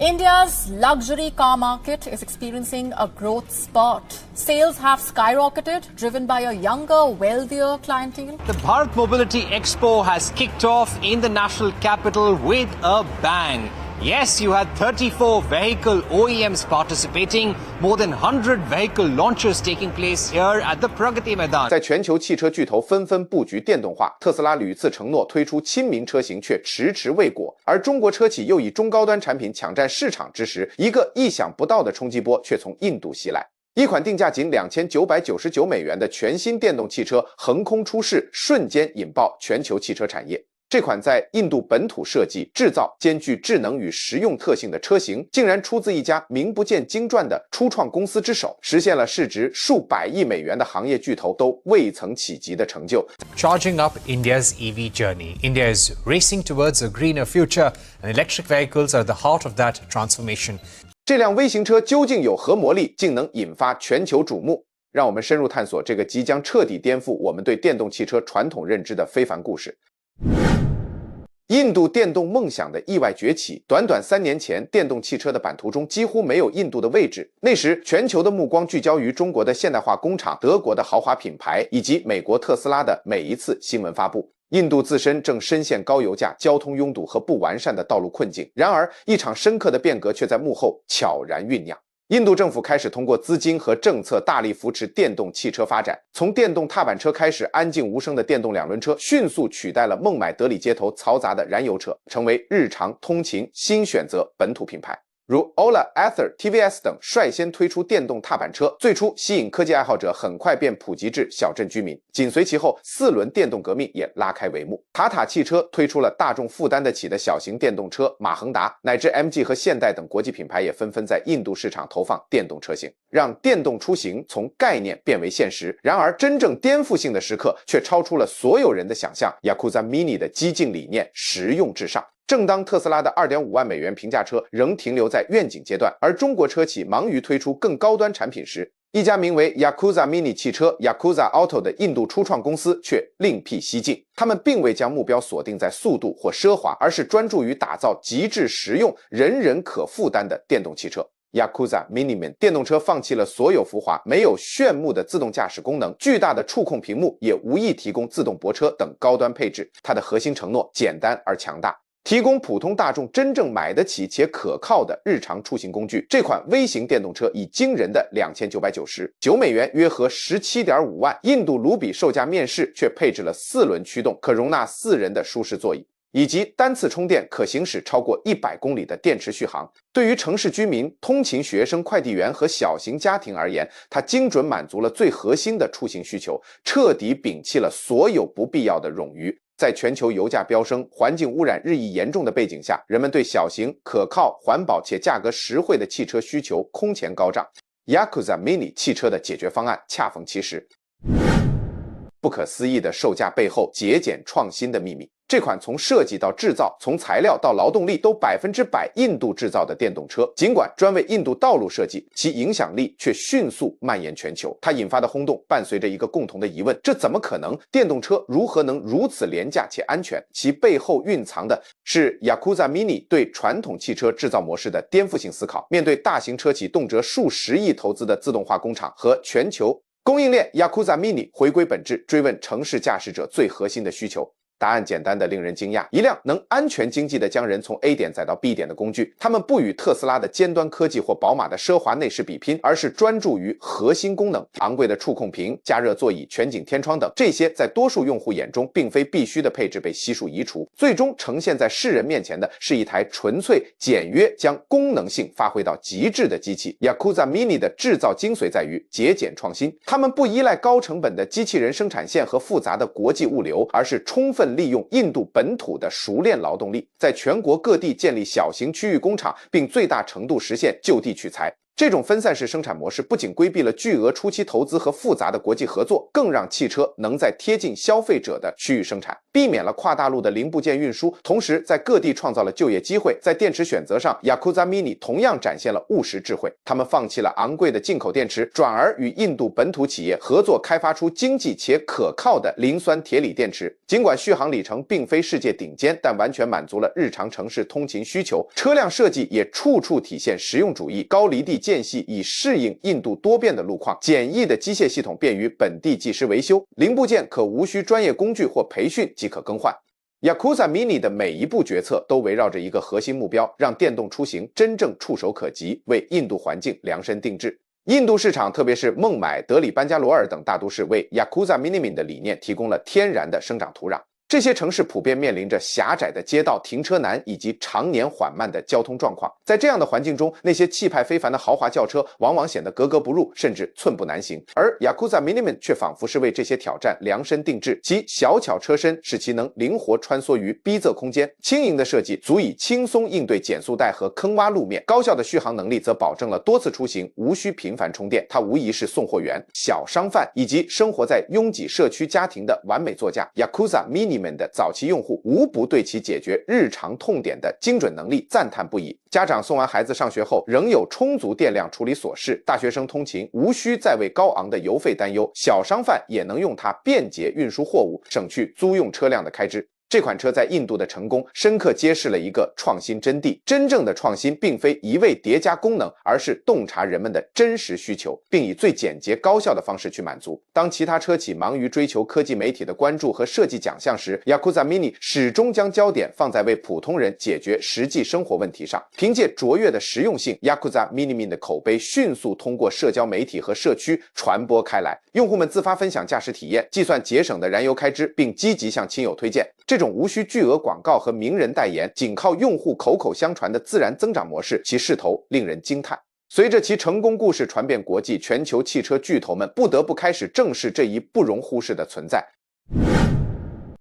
India's luxury car market is experiencing a growth spurt. Sales have skyrocketed, driven by a younger, wealthier clientele. The Bharat Mobility Expo has kicked off in the national capital with a bang. Yes, you had 34 vehicle OEMs participating, more than 100 vehicle launches taking place here at the Pragati Maidan. 在全球汽车巨头纷纷布局电动化，特斯拉屡次承诺推出亲民车型，却迟迟未果。而中国车企又以中高端产品抢占市场之时，一个意想不到的冲击波却从印度袭来。一款定价仅2999美元的全新电动汽车横空出世，瞬间引爆全球汽车产业。这款在印度本土设计、制造兼具智能与实用特性的车型，竟然出自一家名不见经传的初创公司之手，实现了市值数百亿美元的行业巨头都未曾企及的成就。Charging up India's EV journey. India is racing towards a greener future, and electric vehicles are at the heart of that transformation. 这辆微型车究竟有何魔力，竟能引发全球瞩目？让我们深入探索这个即将彻底颠覆我们对电动汽车传统认知的非凡故事。印度电动梦想的意外崛起，短短3年前，电动汽车的版图中几乎没有印度的位置。那时，全球的目光聚焦于中国的现代化工厂、德国的豪华品牌以及美国特斯拉的每一次新闻发布。印度自身正深陷高油价、交通拥堵和不完善的道路困境。然而，一场深刻的变革却在幕后悄然酝酿。印度政府开始通过资金和政策大力扶持电动汽车发展，从电动踏板车开始，安静无声的电动两轮车迅速取代了孟买德里街头嘈杂的燃油车，成为日常通勤新选择本土品牌。如 Ola、Ather、TVS 等率先推出电动踏板车，最初吸引科技爱好者，很快便普及至小镇居民。紧随其后，4轮电动革命也拉开帷幕。塔塔汽车推出了大众负担得起的小型电动车马恒达，乃至 MG 和现代等国际品牌也纷纷在印度市场投放电动车型，让电动出行从概念变为现实。然而，真正颠覆性的时刻却超出了所有人的想象。Yakuza Mini 的激进理念，实用至上。正当特斯拉的2.5万美元平价车仍停留在愿景阶段，而中国车企忙于推出更高端产品时，一家名为 Yakuza Mini 汽车 Yakuza Auto 的印度初创公司却另辟蹊径。他们并未将目标锁定在速度或奢华，而是专注于打造极致实用、人人可负担的电动汽车。Yakuza Mini 电动车放弃了所有浮华，没有炫目的自动驾驶功能，巨大的触控屏幕也无意提供自动泊车等高端配置。它的核心承诺简单而强大，提供普通大众真正买得起且可靠的日常出行工具。这款微型电动车以惊人的2999美元，约合17.5万印度卢比售价面世，却配置了4轮驱动，可容纳4人的舒适座椅，以及单次充电可行驶超过100公里的电池续航。对于城市居民、通勤学生、快递员和小型家庭而言，它精准满足了最核心的出行需求，彻底摒弃了所有不必要的冗余。在全球油价飙升、环境污染日益严重的背景下，人们对小型、可靠、环保且价格实惠的汽车需求空前高涨。Yakuza Mini 汽车的解决方案恰逢其时。不可思议的售价背后，节俭创新的秘密。这款从设计到制造，从材料到劳动力都100%印度制造的电动车，尽管专为印度道路设计，其影响力却迅速蔓延全球。它引发的轰动伴随着一个共同的疑问：这怎么可能？电动车如何能如此廉价且安全？其背后蕴藏的是 Yakuza Mini 对传统汽车制造模式的颠覆性思考。面对大型车企动辄数十亿投资的自动化工厂和全球供应链， Yakuza Mini 回归本质，追问城市驾驶者最核心的需求。答案简单的令人惊讶，一辆能安全经济的将人从 A 点载到 B 点的工具。他们不与特斯拉的尖端科技或宝马的奢华内饰比拼，而是专注于核心功能。昂贵的触控屏、加热座椅、全景天窗等，这些在多数用户眼中并非必须的配置被悉数移除，最终呈现在世人面前的是一台纯粹简约、将功能性发挥到极致的机器。 Yakuza Mini 的制造精髓在于节俭创新，他们不依赖高成本的机器人生产线和复杂的国际物流，而是充分利用印度本土的熟练劳动力，在全国各地建立小型区域工厂，并最大程度实现就地取材。这种分散式生产模式不仅规避了巨额初期投资和复杂的国际合作，更让汽车能在贴近消费者的区域生产，避免了跨大陆的零部件运输，同时在各地创造了就业机会。在电池选择上 ，Yakuza Mini 同样展现了务实智慧，他们放弃了昂贵的进口电池，转而与印度本土企业合作开发出经济且可靠的磷酸铁锂电池。尽管续航里程并非世界顶尖，但完全满足了日常城市通勤需求。车辆设计也处处体现实用主义，高离地间隙以适应印度多变的路况，简易的机械系统便于本地技师维修，零部件可无需专业工具或培训即可更换。Yakuza Mini 的每一步决策都围绕着一个核心目标，让电动出行真正触手可及，为印度环境量身定制。印度市场，特别是孟买、德里、班加罗尔等大都市，为 Yakuza Mini 的理念提供了天然的生长土壤。这些城市普遍面临着狭窄的街道、停车难以及常年缓慢的交通状况。在这样的环境中，那些气派非凡的豪华轿车往往显得格格不入，甚至寸步难行。而 Yakuza Mini 却仿佛是为这些挑战量身定制，其小巧车身使其能灵活穿梭于逼仄空间，轻盈的设计足以轻松应对减速带和坑洼路面，高效的续航能力则保证了多次出行无需频繁充电。它无疑是送货员、小商贩以及生活在拥挤社区家庭的完美座驾。Yakuza Mini的早期用户无不对其解决日常痛点的精准能力赞叹不已。家长送完孩子上学后，仍有充足电量处理琐事；大学生通勤无需再为高昂的油费担忧；小商贩也能用它便捷运输货物，省去租用车辆的开支。这款车在印度的成功，深刻揭示了一个创新真谛：真正的创新并非一味叠加功能，而是洞察人们的真实需求，并以最简洁高效的方式去满足。当其他车企忙于追求科技媒体的关注和设计奖项时， Yakuza Mini 始终将焦点放在为普通人解决实际生活问题上。凭借卓越的实用性， Yakuza Mini 的口碑迅速通过社交媒体和社区传播开来，用户们自发分享驾驶体验，计算节省的燃油开支，并积极向亲友推荐。这种无需巨额广告和名人代言，仅靠用户口口相传的自然增长模式，其势头令人惊叹。随着其成功故事传遍国际，全球汽车巨头们不得不开始正视这一不容忽视的存在。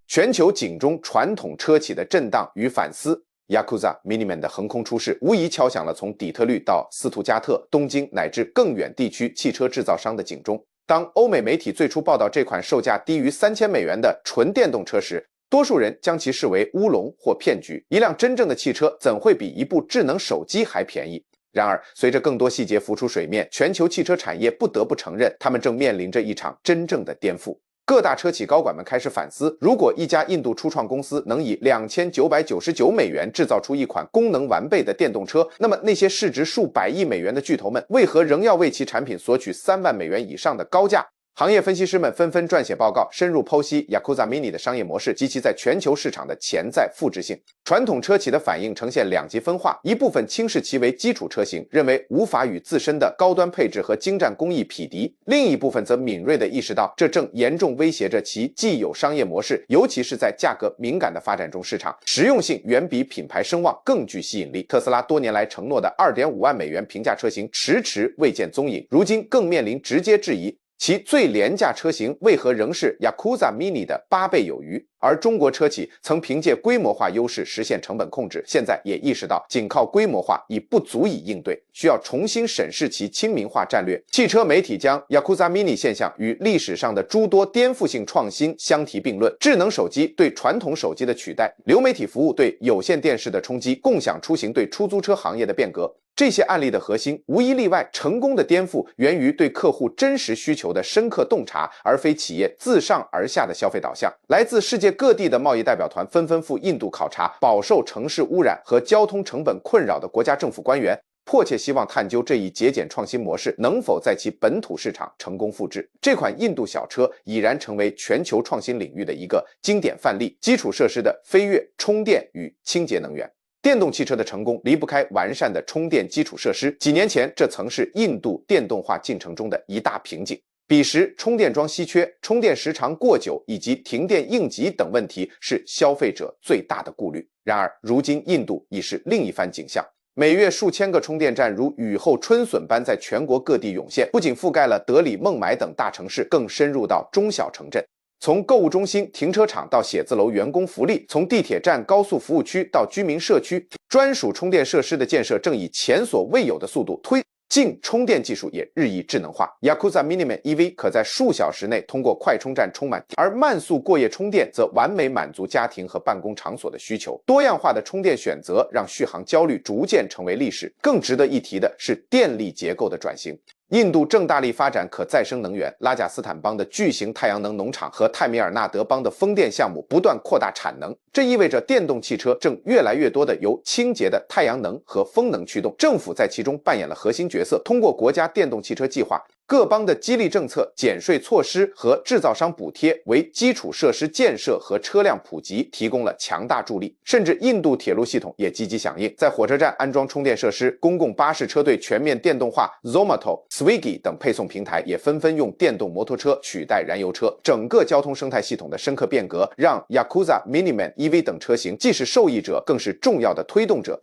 全球警钟传统车企的震荡与反思， Yakuza Mini 的横空出世，无疑敲响了从底特律到斯图加特、东京乃至更远地区汽车制造商的警钟。当欧美媒体最初报道这款售价低于$3000的纯电动车时，多数人将其视为乌龙或骗局。一辆真正的汽车怎会比一部智能手机还便宜？然而，随着更多细节浮出水面，全球汽车产业不得不承认，他们正面临着一场真正的颠覆。各大车企高管们开始反思，如果一家印度初创公司能以$2999制造出一款功能完备的电动车，那么那些市值数百亿美元的巨头们为何仍要为其产品索取3万美元以上的高价？行业分析师们纷纷撰写报告，深入剖析 Yakuza Mini 的商业模式及其在全球市场的潜在复制性。传统车企的反应呈现两极分化，一部分轻视其为基础车型，认为无法与自身的高端配置和精湛工艺匹敌；另一部分则敏锐地意识到，这正严重威胁着其既有商业模式，尤其是在价格敏感的发展中市场。实用性远比品牌声望更具吸引力。特斯拉多年来承诺的$2.5万平价车型迟迟未见踪影，如今更面临直接质疑。其最廉价车型为何仍是 Yakuza Mini 的8倍有余？而中国车企曾凭借规模化优势实现成本控制，现在也意识到仅靠规模化已不足以应对，需要重新审视其亲民化战略。汽车媒体将 Yakuza Mini 现象与历史上的诸多颠覆性创新相提并论：智能手机对传统手机的取代，流媒体服务对有线电视的冲击，共享出行对出租车行业的变革。这些案例的核心无一例外，成功的颠覆源于对客户真实需求的深刻洞察，而非企业自上而下的消费导向。来自世界各地的贸易代表团纷纷赴印度考察，饱受城市污染和交通成本困扰的国家政府官员迫切希望探究这一节俭创新模式能否在其本土市场成功复制。这款印度小车已然成为全球创新领域的一个经典范例，基础设施的飞跃、充电与清洁能源。电动汽车的成功离不开完善的充电基础设施，几年前这曾是印度电动化进程中的一大瓶颈。彼时充电桩稀缺、充电时长过久以及停电应急等问题是消费者最大的顾虑。然而如今印度已是另一番景象，每月数千个充电站如雨后春笋般在全国各地涌现，不仅覆盖了德里、孟买等大城市，更深入到中小城镇。从购物中心、停车场到写字楼员工福利，从地铁站、高速服务区到居民社区，专属充电设施的建设正以前所未有的速度推净充电技术也日益智能化。Yakuza Miniman EV 可在数小时内通过快充站充满，而慢速过夜充电则完美满足家庭和办公场所的需求。多样化的充电选择让续航焦虑逐渐成为历史。更值得一提的是电力结构的转型。印度正大力发展可再生能源，拉贾斯坦邦的巨型太阳能农场和泰米尔纳德邦的风电项目不断扩大产能，这意味着电动汽车正越来越多的由清洁的太阳能和风能驱动，政府在其中扮演了核心角色。通过国家电动汽车计划，各邦的激励政策、减税措施和制造商补贴为基础设施建设和车辆普及提供了强大助力。甚至印度铁路系统也积极响应，在火车站安装充电设施，公共巴士车队全面电动化 ，Zomato、Swiggy 等配送平台也纷纷用电动摩托车取代燃油车。整个交通生态系统的深刻变革，让 Yakuza Miniman EV 等车型既是受益者，更是重要的推动者。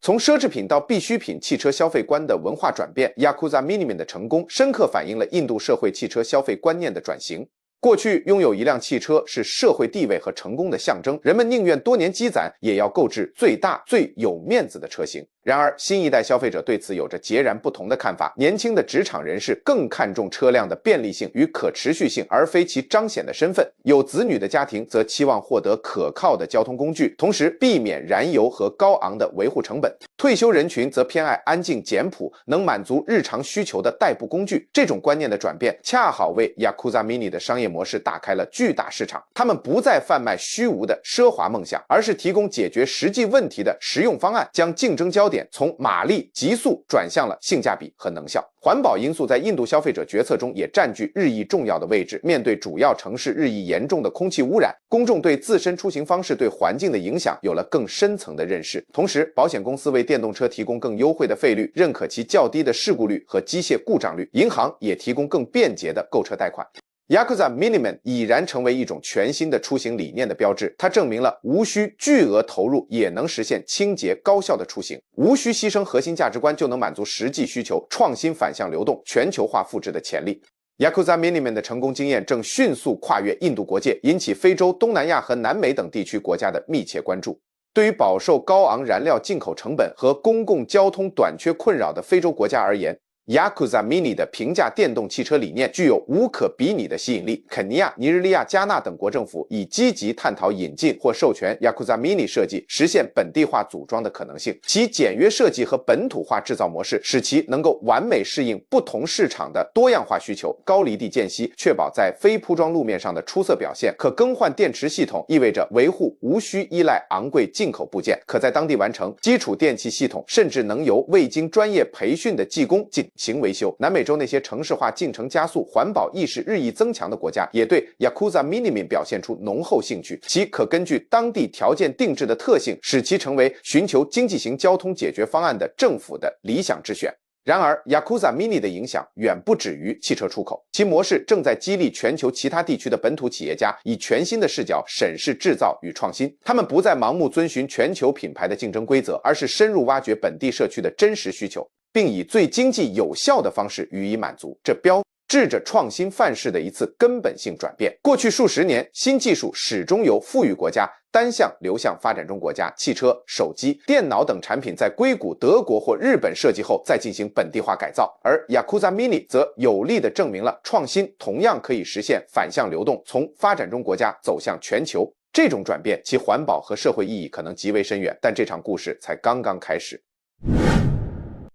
从奢侈品到必需品汽车消费观的文化转变 ，Yakuza Miniman 的成功深刻反映了印度社会汽车消费观念的转型。过去拥有一辆汽车是社会地位和成功的象征，人们宁愿多年积攒，也要购置最大最有面子的车型。然而，新一代消费者对此有着截然不同的看法。年轻的职场人士更看重车辆的便利性与可持续性，而非其彰显的身份。有子女的家庭则期望获得可靠的交通工具，同时避免燃油和高昂的维护成本。退休人群则偏爱安静简朴、能满足日常需求的代步工具。这种观念的转变，恰好为 Yakuza Mini 的商业模式打开了巨大市场。他们不再贩卖虚无的奢华梦想，而是提供解决实际问题的实用方案，将竞争焦点从马力、极速转向了性价比和能效。环保因素在印度消费者决策中也占据日益重要的位置。面对主要城市日益严重的空气污染，公众对自身出行方式对环境的影响有了更深层的认识。同时，保险公司为电动车提供更优惠的费率，认可其较低的事故率和机械故障率。银行也提供更便捷的购车贷款。Yakuza Miniman 已然成为一种全新的出行理念的标志，它证明了无需巨额投入也能实现清洁高效的出行，无需牺牲核心价值观就能满足实际需求，创新反向流动、全球化复制的潜力。Yakuza Miniman 的成功经验正迅速跨越印度国界，引起非洲、东南亚和南美等地区国家的密切关注。对于饱受高昂燃料进口成本和公共交通短缺困扰的非洲国家而言，Yakuza Mini 的平价电动汽车理念具有无可比拟的吸引力。肯尼亚、尼日利亚、加纳等国政府已积极探讨引进或授权 Yakuza Mini 设计，实现本地化组装的可能性。其简约设计和本土化制造模式，使其能够完美适应不同市场的多样化需求。高离地间隙，确保在非铺装路面上的出色表现。可更换电池系统意味着维护无需依赖昂贵进口部件，可在当地完成。基础电气系统甚至能由未经专业培训的技工进行维修。南美洲那些城市化进程加速、环保意识日益增强的国家，也对 Yakuza Miniman 表现出浓厚兴趣。其可根据当地条件定制的特性，使其成为寻求经济型交通解决方案的政府的理想之选。然而 Yakuza Mini 的影响远不止于汽车出口，其模式正在激励全球其他地区的本土企业家以全新的视角审视制造与创新。他们不再盲目遵循全球品牌的竞争规则，而是深入挖掘本地社区的真实需求，并以最经济有效的方式予以满足。这标志着创新范式的一次根本性转变。过去数十年，新技术始终由富裕国家单向流向发展中国家，汽车、手机、电脑等产品在硅谷、德国或日本设计后再进行本地化改造，而 Yakuza Mini 则有力地证明了创新同样可以实现反向流动，从发展中国家走向全球。这种转变其环保和社会意义可能极为深远，但这场故事才刚刚开始。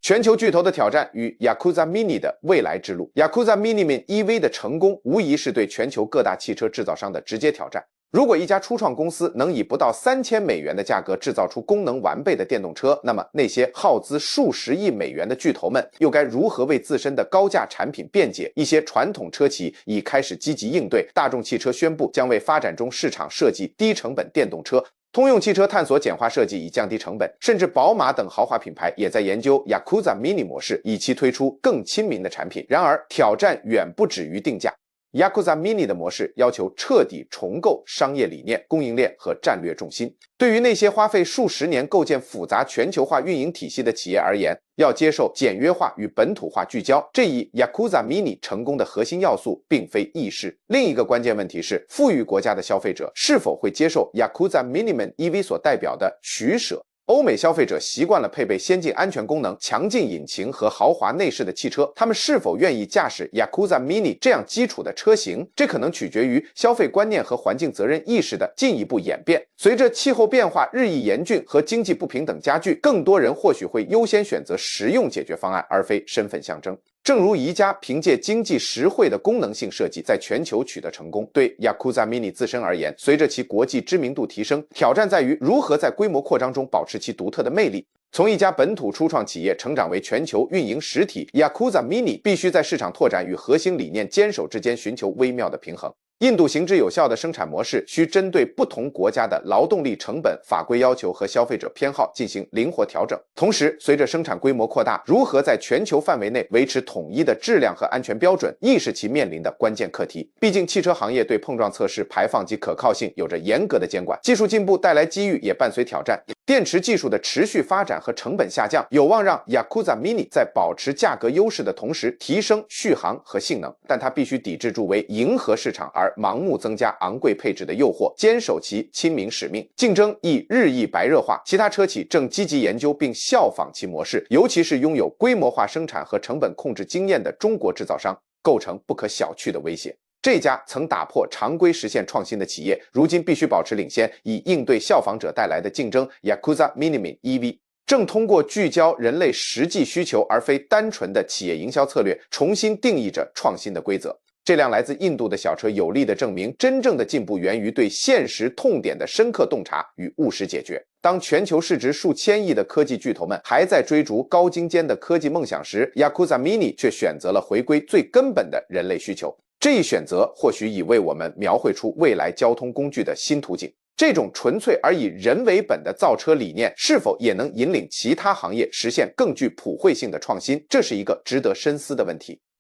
全球巨头的挑战与 Yakuza Mini 的未来之路。Yakuza Miniman EV 的成功无疑是对全球各大汽车制造商的直接挑战。如果一家初创公司能以不到$3000的价格制造出功能完备的电动车，那么那些耗资数十亿美元的巨头们又该如何为自身的高价产品辩解？一些传统车企已开始积极应对，大众汽车宣布将为发展中市场设计低成本电动车，通用汽车探索简化设计以降低成本，甚至宝马等豪华品牌也在研究 Yakuza Mini 模式，以期推出更亲民的产品。然而，挑战远不止于定价。Yakuza Mini 的模式要求彻底重构商业理念、供应链和战略重心。对于那些花费数十年构建复杂全球化运营体系的企业而言，要接受简约化与本土化聚焦，这一 Yakuza Mini 成功的核心要素并非易事。另一个关键问题是，富裕国家的消费者是否会接受 Yakuza Miniman EV 所代表的取舍？欧美消费者习惯了配备先进安全功能、强劲引擎和豪华内饰的汽车，他们是否愿意驾驶 Yakuza Mini 这样基础的车型，这可能取决于消费观念和环境责任意识的进一步演变。随着气候变化日益严峻和经济不平等加剧，更多人或许会优先选择实用解决方案，而非身份象征。正如宜家凭借经济实惠的功能性设计在全球取得成功，对 Yakuza Mini 自身而言，随着其国际知名度提升，挑战在于如何在规模扩张中保持其独特的魅力。从一家本土初创企业成长为全球运营实体， Yakuza Mini 必须在市场拓展与核心理念坚守之间寻求微妙的平衡。印度行之有效的生产模式需针对不同国家的劳动力成本、法规要求和消费者偏好进行灵活调整。同时，随着生产规模扩大，如何在全球范围内维持统一的质量和安全标准，亦是其面临的关键课题。毕竟，汽车行业对碰撞测试、排放及可靠性有着严格的监管，技术进步带来机遇，也伴随挑战。电池技术的持续发展和成本下降，有望让 Yakuza Mini 在保持价格优势的同时提升续航和性能，但它必须抵制住为迎合市场而盲目增加昂贵配置的诱惑，坚守其亲民使命。竞争亦日益白热化，其他车企正积极研究并效仿其模式，尤其是拥有规模化生产和成本控制经验的中国制造商，构成不可小觑的威胁。这家曾打破常规实现创新的企业，如今必须保持领先，以应对效仿者带来的竞争。Yakuza Mini EV 正通过聚焦人类实际需求而非单纯的企业营销策略，重新定义着创新的规则。这辆来自印度的小车有力地证明，真正的进步源于对现实痛点的深刻洞察与务实解决。当全球市值数千亿的科技巨头们还在追逐高精尖的科技梦想时， Yakuza Mini 却选择了回归最根本的人类需求。这一选择或许已为我们描绘出未来交通工具的新途径。这种纯粹而以人为本的造车理念，是否也能引领其他行业实现更具普惠性的创新？这是一个值得深思的问题。